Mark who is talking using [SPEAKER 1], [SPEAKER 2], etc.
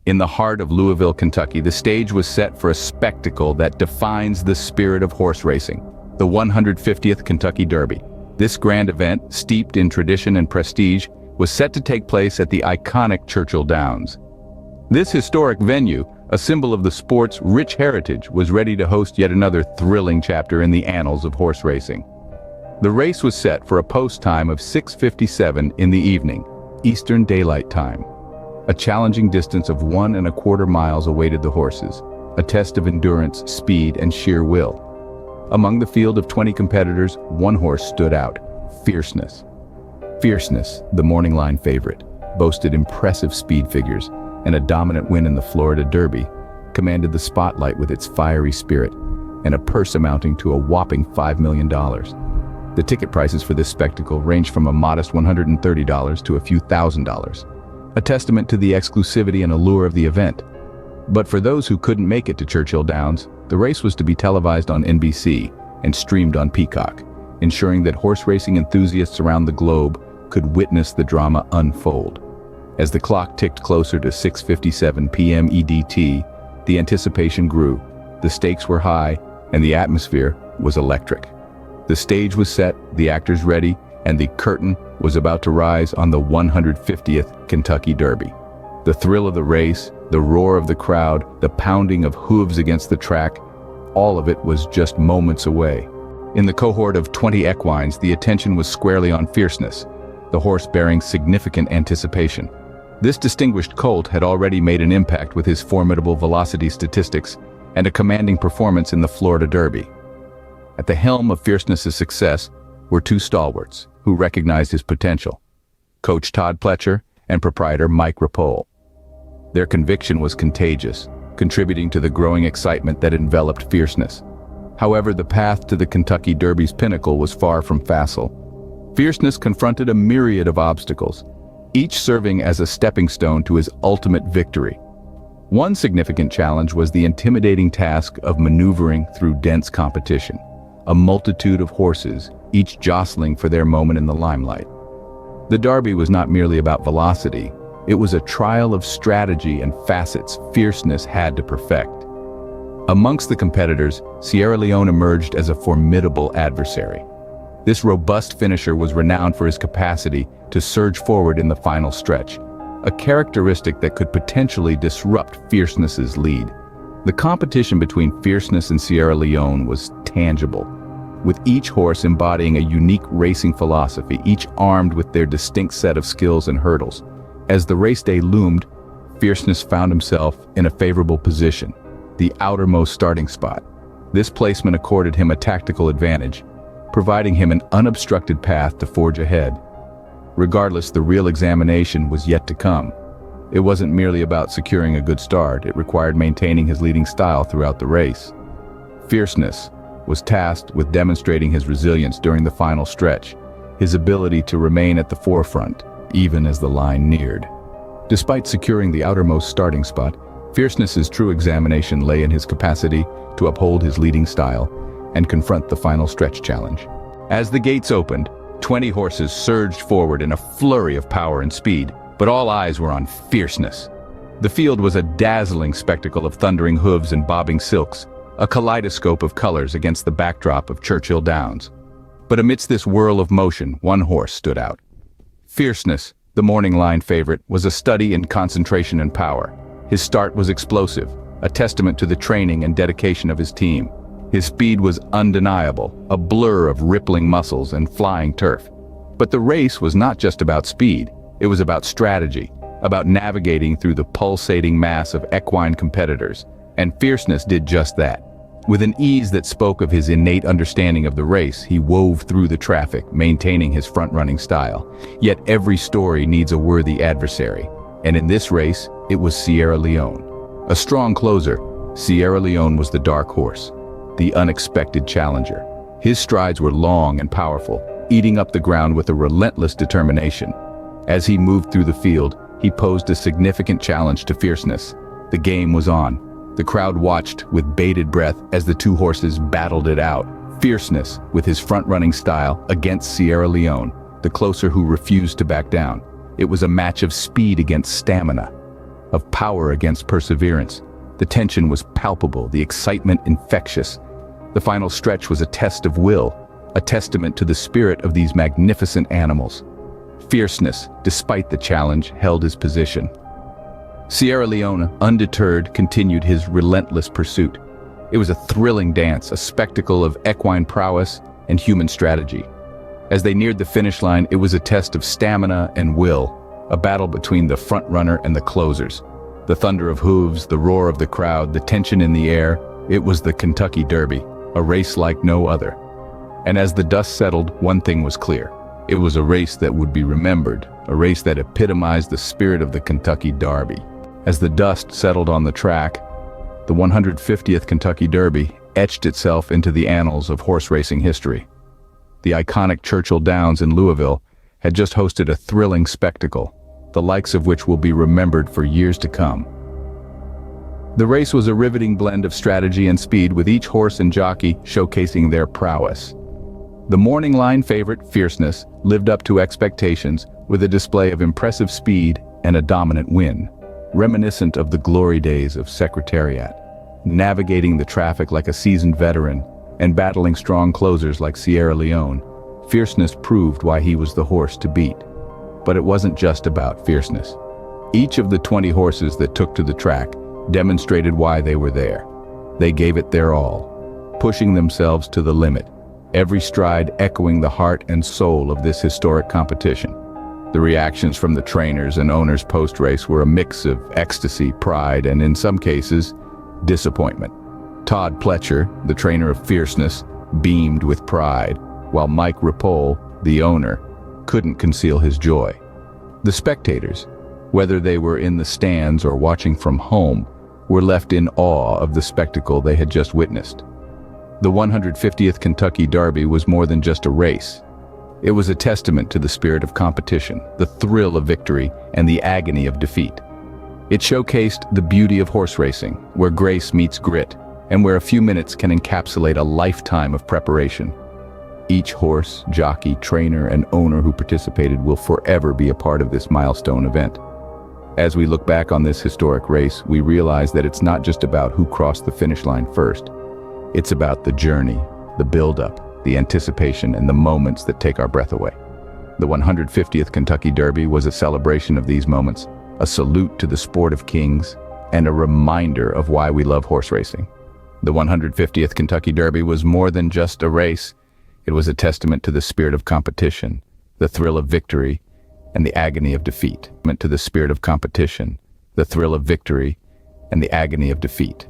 [SPEAKER 1] In the heart of Louisville, Kentucky, the stage was set for a spectacle that defines the spirit of horse racing, the 150th Kentucky Derby. This grand event, steeped in tradition and prestige, was set to take place at the iconic Churchill Downs. This historic venue, a symbol of the sport's rich heritage, was ready to host yet another thrilling chapter in the annals of horse racing. The race was set for a post time of 6:57 in the evening, Eastern Daylight Time. A challenging distance of 1¼ miles awaited the horses, a test of endurance, speed, and sheer will. Among the field of 20 competitors, one horse stood out: Fierceness. Fierceness, the morning line favorite, boasted impressive speed figures and a dominant win in the Florida Derby, commanded the spotlight with its fiery spirit and a purse amounting to a whopping $5 million. The ticket prices for this spectacle ranged from a modest $130 to a few $1,000s, a testament to the exclusivity and allure of the event. But for those who couldn't make it to Churchill Downs, the race was to be televised on NBC and streamed on Peacock, ensuring that horse racing enthusiasts around the globe could witness the drama unfold. As the clock ticked closer to 6:57 p.m. EDT, the anticipation grew, the stakes were high, and the atmosphere was electric. The stage was set, the actors ready, and the curtain was about to rise on the 150th Kentucky Derby. The thrill of the race, the roar of the crowd, the pounding of hooves against the track, all of it was just moments away. In the cohort of 20 equines, the attention was squarely on Fierceness, the horse bearing significant anticipation. This distinguished colt had already made an impact with his formidable velocity statistics and a commanding performance in the Florida Derby. At the helm of Fierceness's success were two stalwarts who recognized his potential: Coach Todd Pletcher and proprietor Mike Rapole. Their conviction was contagious, contributing to the growing excitement that enveloped Fierceness. However, the path to the Kentucky Derby's pinnacle was far from facile. Fierceness confronted a myriad of obstacles, each serving as a stepping stone to his ultimate victory. One significant challenge was the intimidating task of maneuvering through dense competition, a multitude of horses, each jostling for their moment in the limelight. The Derby was not merely about velocity, it was a trial of strategy and facets Fierceness had to perfect. Amongst the competitors, Sierra Leone emerged as a formidable adversary. This robust finisher was renowned for his capacity to surge forward in the final stretch, a characteristic that could potentially disrupt Fierceness's lead. The competition between Fierceness and Sierra Leone was tangible, with each horse embodying a unique racing philosophy, each armed with their distinct set of skills and hurdles. As the race day loomed, Fierceness found himself in a favorable position, the outermost starting spot. This placement accorded him a tactical advantage, providing him an unobstructed path to forge ahead. Regardless, the real examination was yet to come. It wasn't merely about securing a good start, it required maintaining his leading style throughout the race. Fierceness was tasked with demonstrating his resilience during the final stretch, his ability to remain at the forefront, even as the line neared. Despite securing the outermost starting spot, Fierceness's true examination lay in his capacity to uphold his leading style and confront the final stretch challenge. As the gates opened, 20 horses surged forward in a flurry of power and speed, but all eyes were on Fierceness. The field was a dazzling spectacle of thundering hooves and bobbing silks, a kaleidoscope of colors against the backdrop of Churchill Downs. But amidst this whirl of motion, one horse stood out. Fierceness, the morning line favorite, was a study in concentration and power. His start was explosive, a testament to the training and dedication of his team. His speed was undeniable, a blur of rippling muscles and flying turf. But the race was not just about speed, it was about strategy, about navigating through the pulsating mass of equine competitors, and Fierceness did just that. With an ease that spoke of his innate understanding of the race, he wove through the traffic, maintaining his front-running style. Yet every story needs a worthy adversary, and in this race, it was Sierra Leone. A strong closer, Sierra Leone was the dark horse, the unexpected challenger. His strides were long and powerful, eating up the ground with a relentless determination. As he moved through the field, he posed a significant challenge to Fierceness. The game was on. The crowd watched with bated breath as the two horses battled it out. Fierceness, with his front-running style, against Sierra Leone, the closer who refused to back down. It was a match of speed against stamina. of power against perseverance. The tension was palpable, the excitement infectious. The final stretch was a test of will, a testament to the spirit of these magnificent animals. Fierceness, despite the challenge, held his position. Sierra Leone, undeterred, continued his relentless pursuit. It was a thrilling dance, a spectacle of equine prowess and human strategy. As they neared the finish line, it was a test of stamina and will, a battle between the front runner and the closers. The thunder of hooves, the roar of the crowd, the tension in the air, it was the Kentucky Derby, a race like no other. And as the dust settled, one thing was clear. It was a race that would be remembered, a race that epitomized the spirit of the Kentucky Derby. As the dust settled on the track, the 150th Kentucky Derby etched itself into the annals of horse racing history. The iconic Churchill Downs in Louisville had just hosted a thrilling spectacle, the likes of which will be remembered for years to come. The race was a riveting blend of strategy and speed, with each horse and jockey showcasing their prowess. The morning line favorite, Fierceness, lived up to expectations with a display of impressive speed and a dominant win, reminiscent of the glory days of Secretariat, navigating the traffic like a seasoned veteran and battling strong closers like Sierra Leone. Fierceness proved why he was the horse to beat. But it wasn't just about fierceness. Each of the 20 horses that took to the track demonstrated why they were there. They gave it their all, pushing themselves to the limit, every stride echoing the heart and soul of this historic competition. The reactions from the trainers and owners post-race were a mix of ecstasy, pride, and in some cases, disappointment. Todd Pletcher, the trainer of Fierceness, beamed with pride, while Mike Rapole, the owner, couldn't conceal his joy. The spectators, whether they were in the stands or watching from home, were left in awe of the spectacle they had just witnessed. The 150th Kentucky Derby was more than just a race. It was a testament to the spirit of competition, the thrill of victory, and the agony of defeat. It showcased the beauty of horse racing, where grace meets grit, and where a few minutes can encapsulate a lifetime of preparation. Each horse, jockey, trainer, and owner who participated will forever be a part of this milestone event. As we look back on this historic race, we realize that it's not just about who crossed the finish line first. It's about the journey, the build-up, the anticipation, and the moments that take our breath away. The 150th Kentucky Derby was a celebration of these moments, a salute to the sport of kings, and a reminder of why we love horse racing. The 150th Kentucky Derby was more than just a race. It was a testament to the spirit of competition, the thrill of victory, and the agony of defeat. To the spirit of competition, the thrill of victory, and the agony of defeat.